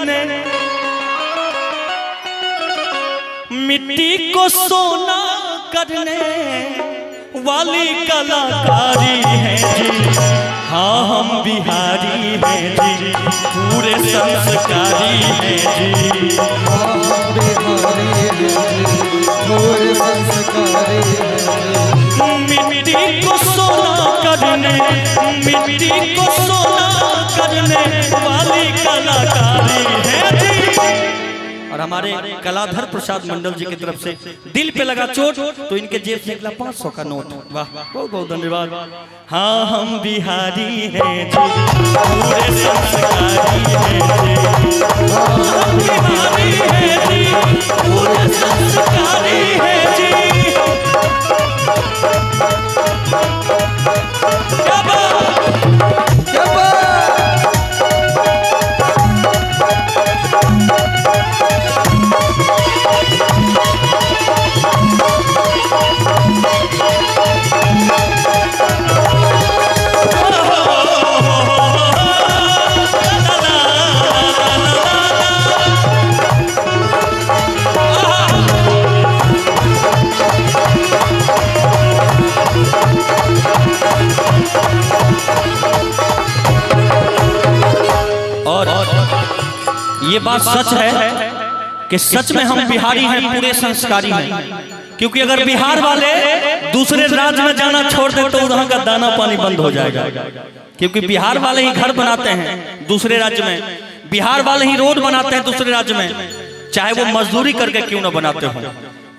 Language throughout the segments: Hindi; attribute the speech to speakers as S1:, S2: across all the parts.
S1: करने, मिट्टी को सोना करने वाली कलाकारी है जी। हाँ हम बिहारी हैं जी, पूरे संस्कारी हैं जी।
S2: हाँ हम बिहारी हैं जी, पूरे संस्कारी हैं जी।
S1: मिट्टी को सोना करने, मिट्टी को सोना करने वाली कलाकारी है जी। और हमारे कलाधर प्रसाद मंडल जी की तरफ से दिल पे लगा चोट तो इनके जेब से निकला 500 का नोट। वाह बहुत बहुत धन्यवाद। हाँ हम बिहारी हैं जी, पूरे संस्कारी हैं जी। हम बिहारी हैं जी, पूरे संस्कारी हैं जी। क्या बात, क्या बात। ये बात सच है कि सच में हम बिहारी हैं, पूरे संस्कारी हैं। क्योंकि अगर बिहार वाले दूसरे राज्य में जाना छोड़ दें तो वहां का दाना पानी बंद हो जाएगा। क्योंकि बिहार वाले ही घर बनाते हैं दूसरे राज्य में, बिहार वाले ही रोड बनाते हैं दूसरे राज्य में, चाहे वो मजदूरी करके क्यों ना बनाते हो।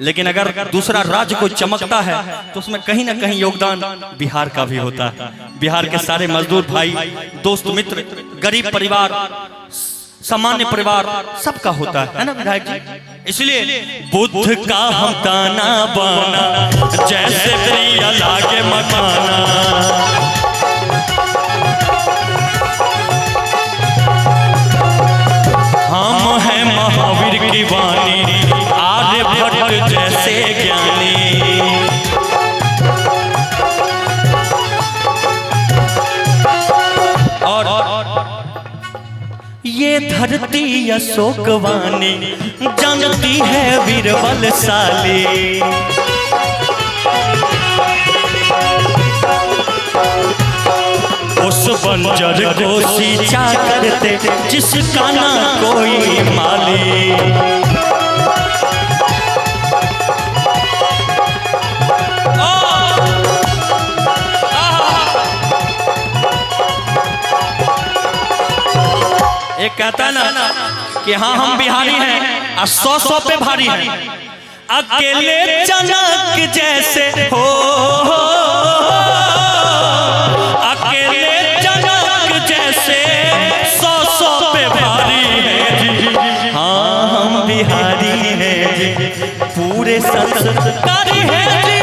S1: लेकिन अगर दूसरा राज्य कोई चमकता है तो उसमें कहीं ना कहीं योगदान बिहार का भी होता है। बिहार के सारे मजदूर भाई, दोस्त मित्र, गरीब परिवार, सामान्य परिवार सबका होता है ना विधायक जी। इसलिए बुद्ध का हम ताना बाना, जैसे प्रिया लागे मकाना। हम हैं महावीर की वाणी, आर्यभट्ट जैसे ज्ञानी। और ये धरती अशोकवानी जानती है वीरबलशाली। उस बंजर को सींचा करते जिसका ना कोई माली। एक कहता ना कि हाँ हम बिहारी हैं और 100 पे भारी हैं। अकेले चनक जैसे हो, अकेले चनक जैसे 100 पे भारी हैं जी। हाँ हम बिहारी हैं जी, पूरे संस्कारी हैं जी।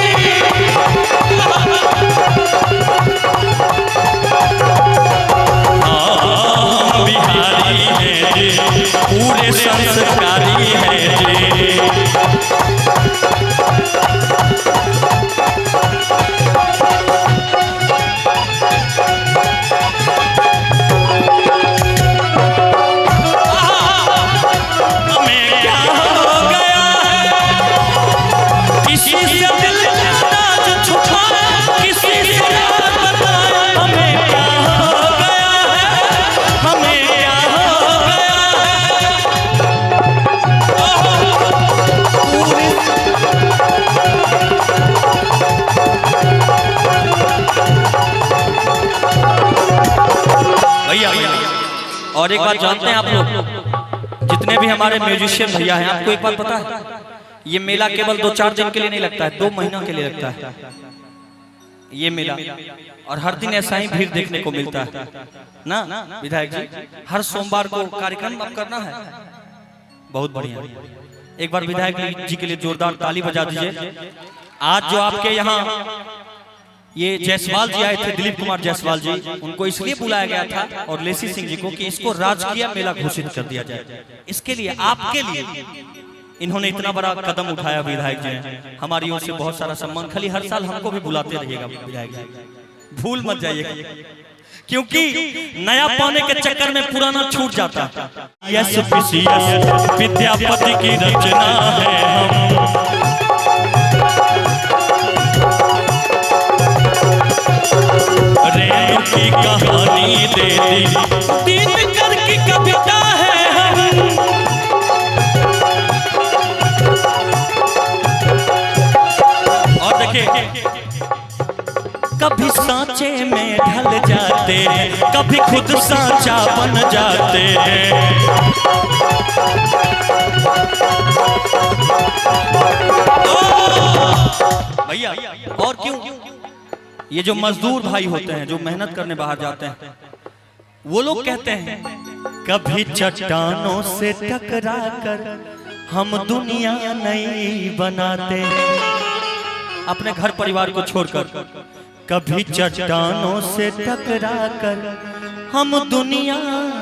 S1: बिहारी हैं जी, पूरे संस्कारी हैं जी। हमें क्या हो गया है, किसी से दिल नाज छुपाया, किसी से बताया। हमें क्या हो गया है, हमें क्या हो गया है। भैया और एक बात जानते हैं आप लोग, जितने भी हमारे म्यूजिशियन भैया हैं, आपको एक बात पता है, ये मेला केवल 2-4 दिन के लिए नहीं लगता है, 2 महीनों के लिए लगता है ये मेला। और हर दिन ऐसा ही भीड़ देखने को मिलता है ना विधायक जी। हर सोमवार को कार्यक्रम अब करना है, बहुत बढ़िया। एक बार विधायक जी के लिए जोरदार ताली बजा दीजिए। आज जो आपके यहाँ ये जायसवाल जी आए थे, दिलीप कुमार जायसवाल जी, उनको इसलिए बुलाया गया था और लेसी सिंह जी को कि इसको राजकीय मेला घोषित कर दिया जाए। इसके लिए आपके लिए इन्होंने इतना बड़ा कदम उठाया विधायक जी ने, हमारी ओर से बहुत सारा सम्मान। खाली हर साल हमको भी बुलाते रहिएगा विधायक जी, भूल मत जाइएगा। क्योंकि नया पाने के चक्कर में पुराना छूट जाता है। यस विद्यापति की रचना है हम, रेणु की कहानी दे दी दिनकर की कविता है हम। और देखिए कभी सांचे में ढल जाते हैं, कभी खुद सांचा बन जाते हैं। भैया और क्यों, ये जो मजदूर भाई होते हैं जो मेहनत करने बाहर जाते हैं, वो लोग कहते हैं कभी चट्टानों से टकरा कर हम दुनिया नहीं बनाते, अपने घर परिवार को छोड़कर। कभी चट्टानों से टकरा कर हम दुनिया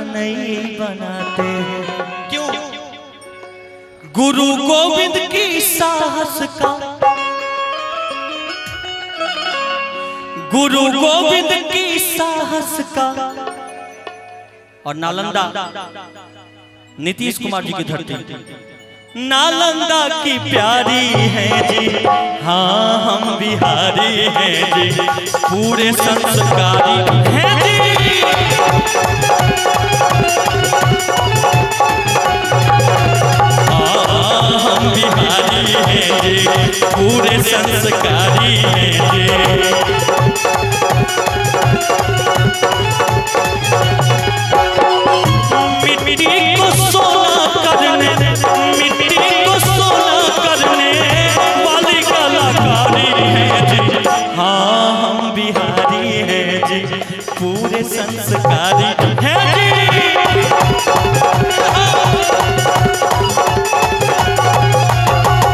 S1: नहीं बनाते। क्यों? गुरु गोविंद की साहस का, गुरु गोविंद की साहस का। और नालंदा नीतीश कुमार जी की धरती, नालंदा की प्यारी है जी, हाँ हम बिहारी हैं जी, पूरे संस्कारी हैं जी। हाँ हम बिहारी हैं जी, पूरे संस्कारी हैं जी। मिट्टी को सोना करने, मिट्टी को सोना करने वाली कलाकारी है जी, हाँ हम बिहारी हैं जी, पूरे संस्कारी हैं जी।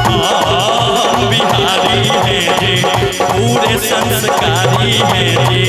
S1: हाँ हम बिहारी हैं जी, पूरे संस्कारी हैं जी।